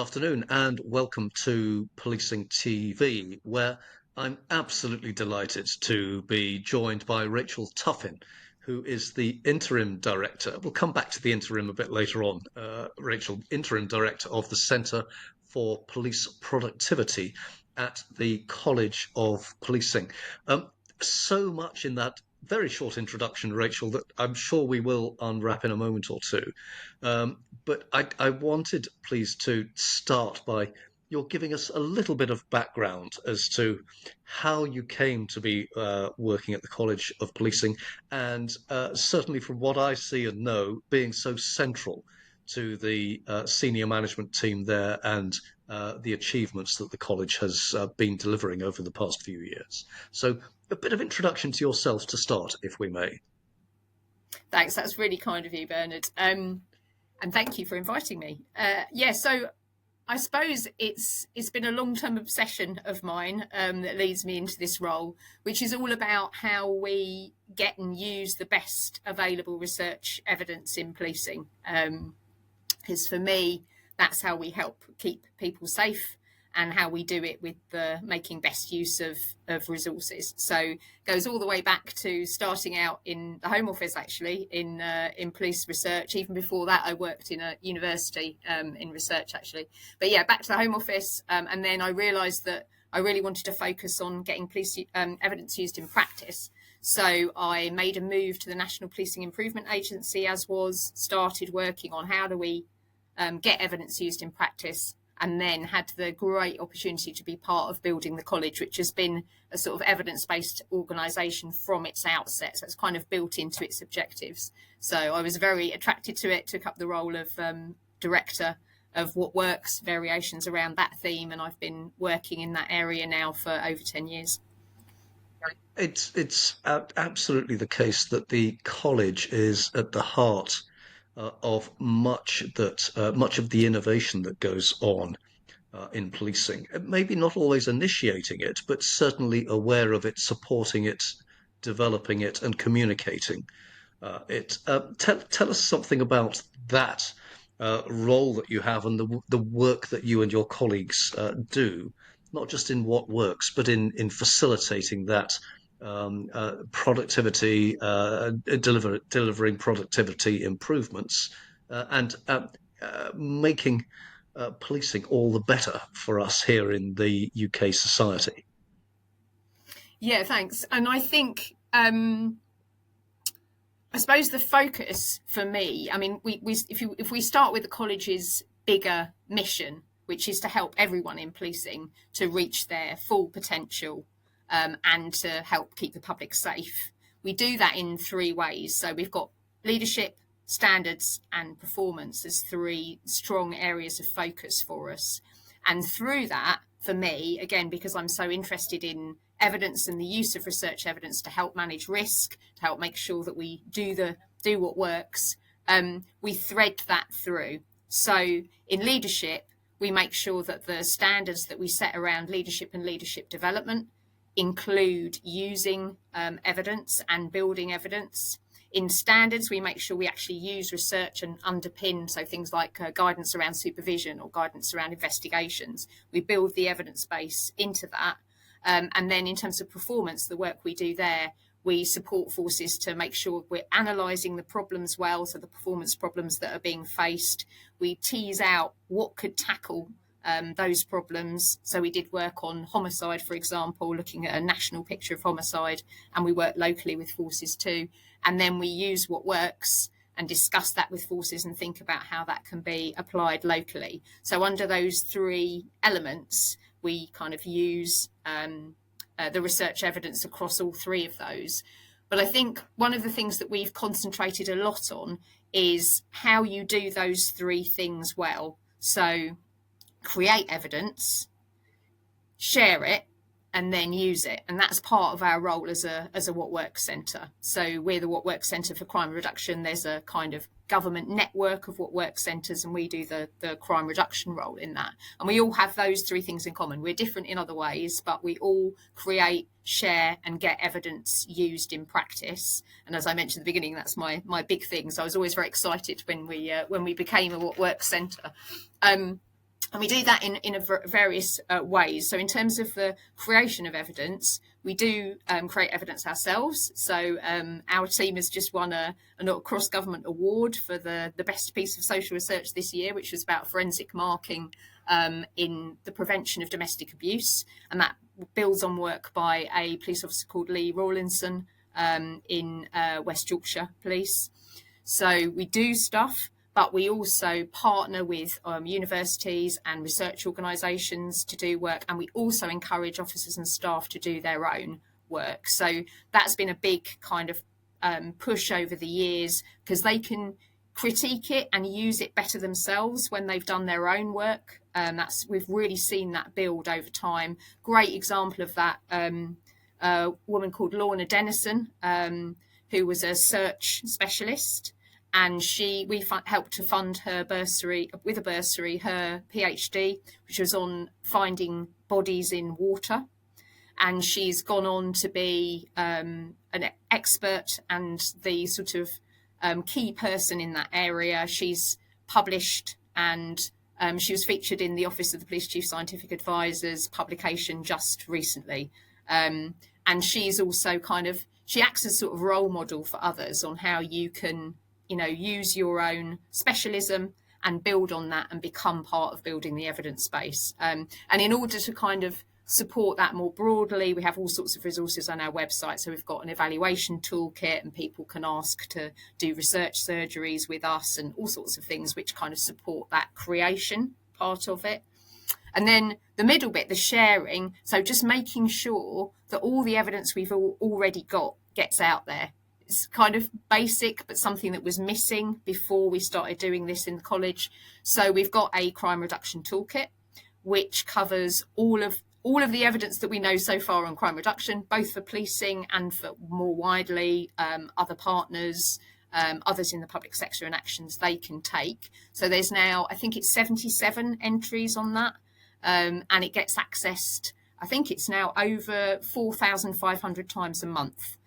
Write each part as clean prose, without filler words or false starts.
afternoon, and welcome to Policing TV, where I'm absolutely delighted to be joined by Rachel Tuffin, who is the interim director. We'll come back to the interim a bit later on. Rachel, interim director of the Centre for Police Productivity at the College of Policing. So much in that very short introduction, Rachel, that I'm sure we will unwrap in a moment or two. But I wanted, please, to start by you're giving us a little bit of background as to how you came to be working at the College of Policing, and certainly from what I see and know, being so central to the senior management team there and the achievements that the college has been delivering over the past few years. So, a bit of introduction to yourself to start, if we may. Thanks, that's really kind of you, Bernard. And thank you for inviting me. So I suppose it's been a long-term obsession of mine that leads me into this role, which is all about how we get and use the best available research evidence in policing. Because for me, that's how we help keep people safe and how we do it with the making best use of resources. So it goes all the way back to starting out in the Home Office, actually, in police research. Even before that, I worked in a university in research, actually. But yeah, back to the Home Office. And then I realised that I really wanted to focus on getting police evidence used in practice. So I made a move to the National Policing Improvement Agency, started working on how do we get evidence used in practice, and then had the great opportunity to be part of building the college, which has been a sort of evidence-based organisation from its outset. So it's kind of built into its objectives. So I was very attracted to it, took up the role of director of What Works, variations around that theme, and I've been working in that area now for over 10 years. It's absolutely the case that the college is at the heart of much of the innovation that goes on in policing. Maybe not always initiating it, but certainly aware of it, supporting it, developing it, and communicating it. Tell us something about that role that you have and the work that you and your colleagues do, not just in What Works, but in facilitating that productivity, delivering productivity improvements, and making policing all the better for us here in the UK society. Yeah, thanks. And I think, I suppose the focus for me, I mean, if we start with the college's bigger mission, which is to help everyone in policing to reach their full potential, and to help keep the public safe. We do that in three ways. So we've got leadership, standards, and performance as three strong areas of focus for us. And through that, for me, again, because I'm so interested in evidence and the use of research evidence to help manage risk, to help make sure that we do what works, we thread that through. So in leadership, we make sure that the standards that we set around leadership and leadership development include using evidence and building evidence. In standards, we make sure we actually use research and underpin, so things like guidance around supervision or guidance around investigations. We build the evidence base into that. And then in terms of performance, the work we do there, we support forces to make sure we're analysing the problems well, so the performance problems that are being faced. We tease out what could tackle those problems. So we did work on homicide, for example, looking at a national picture of homicide, and we work locally with forces too. And then we use What Works and discuss that with forces and think about how that can be applied locally. So under those three elements, we kind of use the research evidence across all three of those. But I think one of the things that we've concentrated a lot on is how you do those three things well. So create evidence, share it, and then use it. And that's part of our role as a What Works Centre. So we're the What Works Centre for Crime Reduction. There's a kind of government network of What Works centres, and we do the crime reduction role in that. And we all have those three things in common. We're different in other ways, but we all create, share, and get evidence used in practice. And as I mentioned at the beginning, that's my big thing. So I was always very excited when we became a What Works centre. And we do that in various ways. So in terms of the creation of evidence, we do create evidence ourselves. So our team has just won a cross-government award for the best piece of social research this year, which was about forensic marking in the prevention of domestic abuse. And that builds on work by a police officer called Lee Rawlinson in West Yorkshire Police. So we do stuff, but we also partner with universities and research organisations to do work, and we also encourage officers and staff to do their own work. So that's been a big kind of push over the years, because they can critique it and use it better themselves when they've done their own work. We've really seen that build over time. Great example of that, a woman called Lorna Dennison, who was a search specialist, and we helped to fund her bursary, her PhD, which was on finding bodies in water. And she's gone on to be an expert and the sort of key person in that area. She's published, and she was featured in the Office of the Police Chief Scientific Advisor's publication just recently. And she's also she acts as sort of role model for others on how you can, use your own specialism and build on that and become part of building the evidence base. And in order to kind of support that more broadly, we have all sorts of resources on our website. So we've got an evaluation toolkit, and people can ask to do research surgeries with us and all sorts of things which kind of support that creation part of it. And then the middle bit, the sharing, so just making sure that all the evidence we've already got gets out there. It's kind of basic, but something that was missing before we started doing this in college. So we've got a crime reduction toolkit, which covers all of the evidence that we know so far on crime reduction, both for policing and for more widely other partners, others in the public sector, and actions they can take. So there's now, I think it's 77 entries on that, and it gets accessed, I think it's now over 4,500 times a month.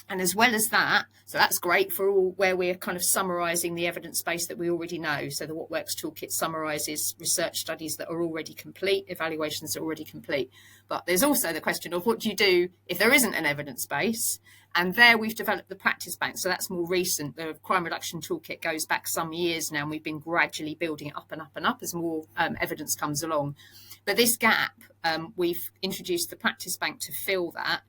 And as well as that, so that's great for all where we're kind of summarising the evidence base that we already know. So the What Works toolkit summarises research studies that are already complete, evaluations that are already complete. But there's also the question of what do you do if there isn't an evidence base? And there we've developed the practice bank. So that's more recent. The crime reduction toolkit goes back some years now, and we've been gradually building it up and up and up as more evidence comes along. But this gap, we've introduced the practice bank to fill that.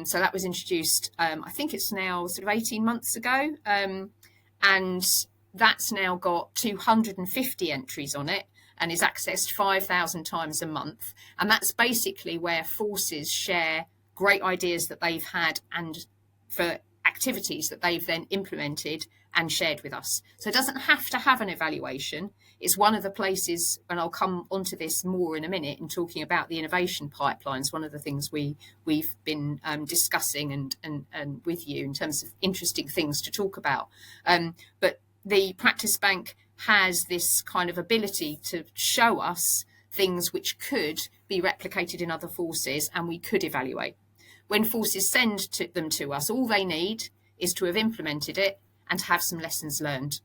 So that was introduced, I think it's now sort of 18 months ago, and that's now got 250 entries on it and is accessed 5,000 times a month. And that's basically where forces share great ideas that they've had and for activities that they've then implemented and shared with us. So it doesn't have to have an evaluation. It's one of the places, and I'll come onto this more in a minute in talking about the innovation pipelines, one of the things we've been discussing and with you in terms of interesting things to talk about. But the practice bank has this kind of ability to show us things which could be replicated in other forces and we could evaluate. When forces send them to us, all they need is to have implemented it and to have some lessons learned.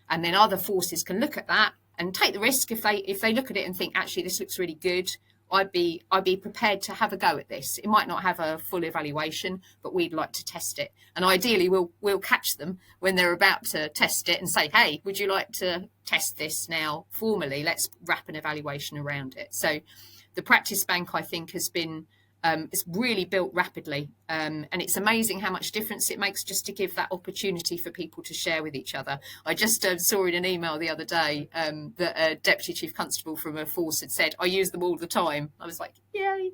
And then other forces can look at that and take the risk if they look at it and think, actually, this looks really good. I'd be prepared to have a go at this. It might not have a full evaluation, but we'd like to test it. And ideally, we'll catch them when they're about to test it and say, hey, would you like to test this now formally? Let's wrap an evaluation around it. So the practice bank, I think, has been it's really built rapidly, and it's amazing how much difference it makes just to give that opportunity for people to share with each other. I just saw in an email the other day that a deputy chief constable from a force had said, I use them all the time. I was like, yay.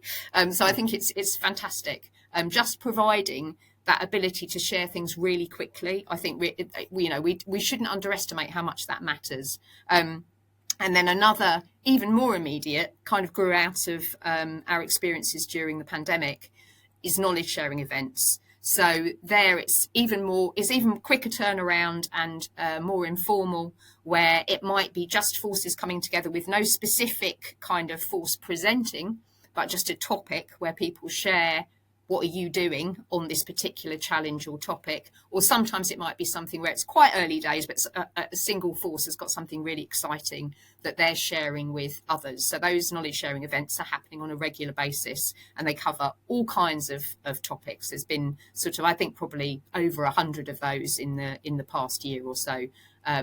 So I think it's fantastic. Just providing that ability to share things really quickly. I think we shouldn't underestimate how much that matters. And then another, even more immediate, kind of grew out of our experiences during the pandemic, is knowledge sharing events. So there it's even quicker turnaround and more informal, where it might be just forces coming together with no specific kind of force presenting, but just a topic where people share what are you doing on this particular challenge or topic? Or sometimes it might be something where it's quite early days, but a single force has got something really exciting that they're sharing with others. So those knowledge sharing events are happening on a regular basis, and they cover all kinds of topics. There's been sort of, I think, probably over 100 of those in the past year or so,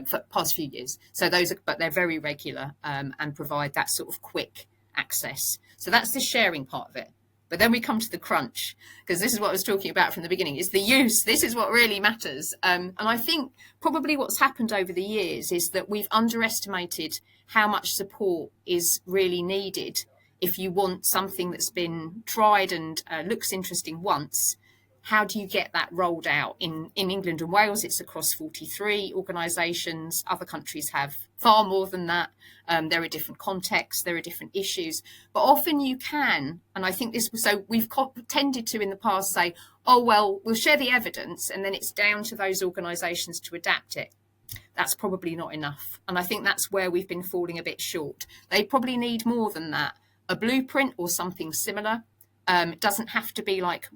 for past few years. So those are, but they're very regular, and provide that sort of quick access. So that's the sharing part of it. But then we come to the crunch, because this is what I was talking about from the beginning, is the use. This is what really matters. And I think probably what's happened over the years is that we've underestimated how much support is really needed if you want something that's been tried and looks interesting once. How do you get that rolled out? In England and Wales, it's across 43 organisations. Other countries have far more than that. There are different contexts, there are different issues, but often you can, and I think this, so we've tended to in the past say, oh, well, we'll share the evidence and then it's down to those organisations to adapt it. That's probably not enough. And I think that's where we've been falling a bit short. They probably need more than that, a blueprint or something similar. It doesn't have to be like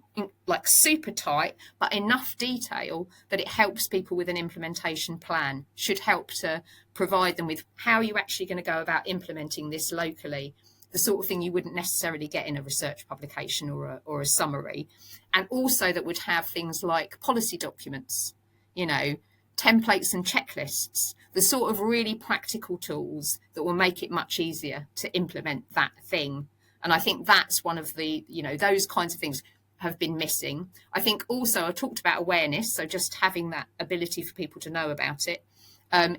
super tight, but enough detail that it helps people with an implementation plan, should help to provide them with how you're actually going to go about implementing this locally, the sort of thing you wouldn't necessarily get in a research publication or a summary. And also that would have things like policy documents, templates and checklists, the sort of really practical tools that will make it much easier to implement that thing. And I think that's one of the, those kinds of things have been missing. I think also I talked about awareness, so just having that ability for people to know about it.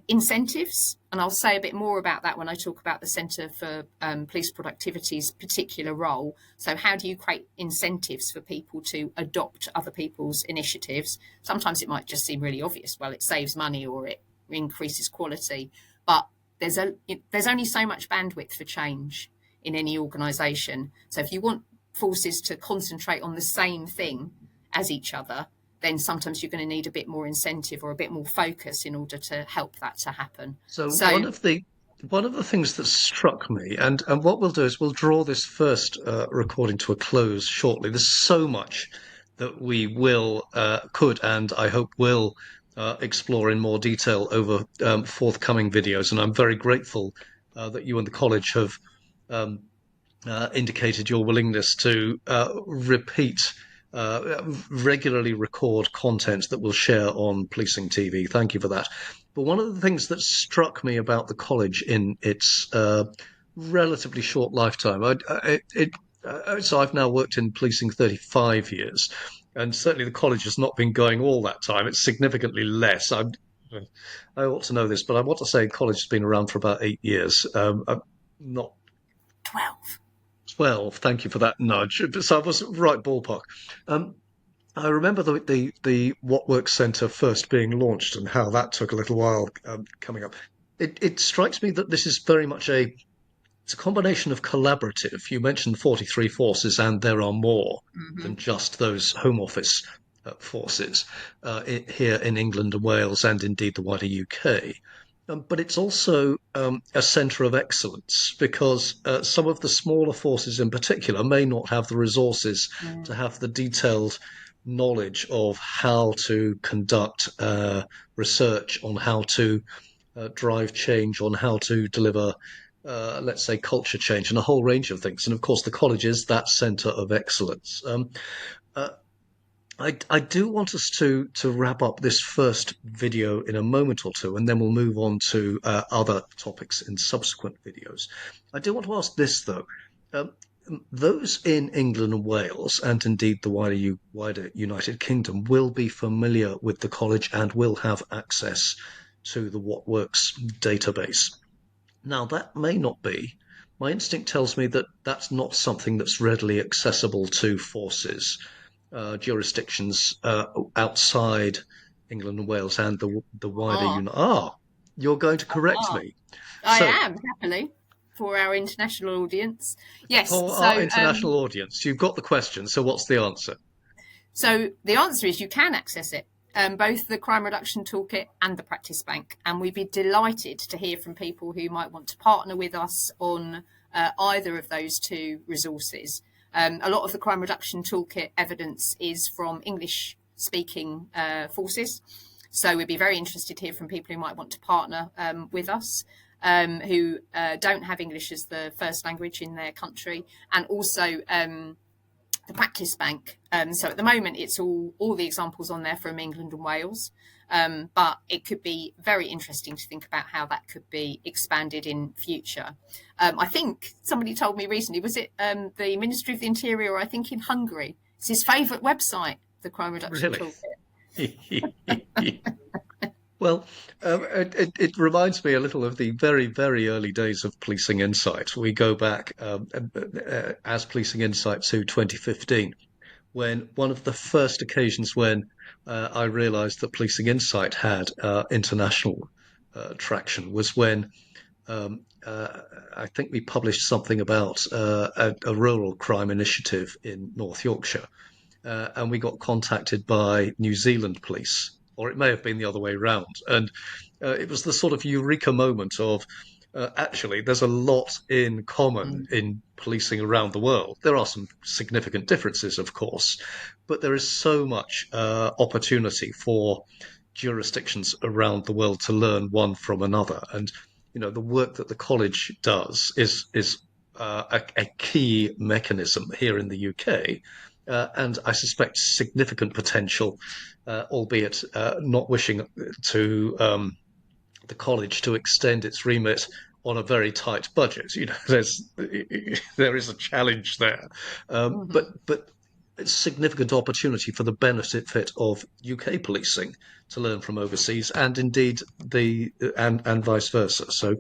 Incentives, and I'll say a bit more about that when I talk about the Centre for Police Productivity's particular role. So how do you create incentives for people to adopt other people's initiatives? Sometimes it might just seem really obvious. Well, it saves money or it increases quality, but there's only so much bandwidth for change in any organisation. So if you want forces to concentrate on the same thing as each other, then sometimes you're going to need a bit more incentive or a bit more focus in order to help that to happen. So one of the things that struck me, and what we'll do is we'll draw this first recording to a close shortly. There's so much that we will, could, and I hope will explore in more detail over forthcoming videos. And I'm very grateful that you and the college have indicated your willingness to regularly record content that we'll share on Policing TV. Thank you for that. But one of the things that struck me about the college in its relatively short lifetime, so I've now worked in policing 35 years, and certainly the college has not been going all that time. It's significantly less. I ought to know this, but I want to say college has been around for about 8 years. Not 12. Thank you for that nudge. So I was right ballpark. I remember the What Works Centre first being launched and how that took a little while coming up. It strikes me that this is very much it's a combination of collaborative. You mentioned 43 forces, and there are more than just those Home Office forces here in England and Wales, and indeed the wider UK. But it's also a centre of excellence, because some of the smaller forces in particular may not have the resources to have the detailed knowledge of how to conduct research, on how to drive change, on how to deliver, let's say, culture change, and a whole range of things. And of course, the college is that centre of excellence. I do want us to wrap up this first video in a moment or two, and then we'll move on to other topics in subsequent videos. I do want to ask this, though. Those in England and Wales, and indeed the wider United Kingdom, will be familiar with the college and will have access to the What Works database. Now, that may not be. My instinct tells me that that's not something that's readily accessible to forces. Jurisdictions outside England and Wales and the wider you're going to correct me. I am, happily, for our international audience. Yes. For our international audience, you've got the question, so what's the answer? So the answer is you can access it, both the Crime Reduction Toolkit and the Practice Bank. And we'd be delighted to hear from people who might want to partner with us on either of those two resources. A lot of the crime reduction toolkit evidence is from English speaking forces. So we'd be very interested to hear from people who might want to partner with us, who don't have English as the first language in their country, and also the practice bank. So at the moment, it's all the examples on there from England and Wales. But it could be very interesting to think about how that could be expanded in future. I think somebody told me recently, was it the Ministry of the Interior, I think in Hungary? It's his favourite website, the Crime Reduction Really? Toolkit. Well, it reminds me a little of the very, very early days of Policing Insight. We go back as Policing Insight to 2015, when one of the first occasions when I realised that Policing Insight had international traction was when I think we published something about a rural crime initiative in North Yorkshire, and we got contacted by New Zealand police, or it may have been the other way round. And it was the sort of eureka moment of actually, there's a lot in common in policing around the world. There are some significant differences, of course, but there is so much opportunity for jurisdictions around the world to learn one from another. And the work that the college does is a key mechanism here in the UK. And I suspect significant potential, albeit not wishing to the college to extend its remit on a very tight budget. There is a challenge there, but it's significant opportunity for the benefit of UK policing to learn from overseas, and indeed and vice versa. So,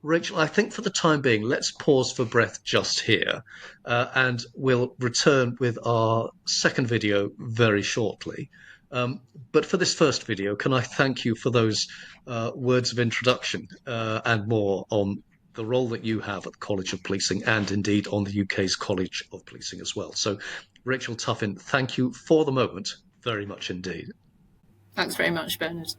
Rachel, I think for the time being, let's pause for breath just here, and we'll return with our second video very shortly. But for this first video, can I thank you for those words of introduction and more on the role that you have at the College of Policing, and indeed on the UK's College of Policing as well. So, Rachel Tuffin, thank you for the moment very much indeed. Thanks very much, Bernard.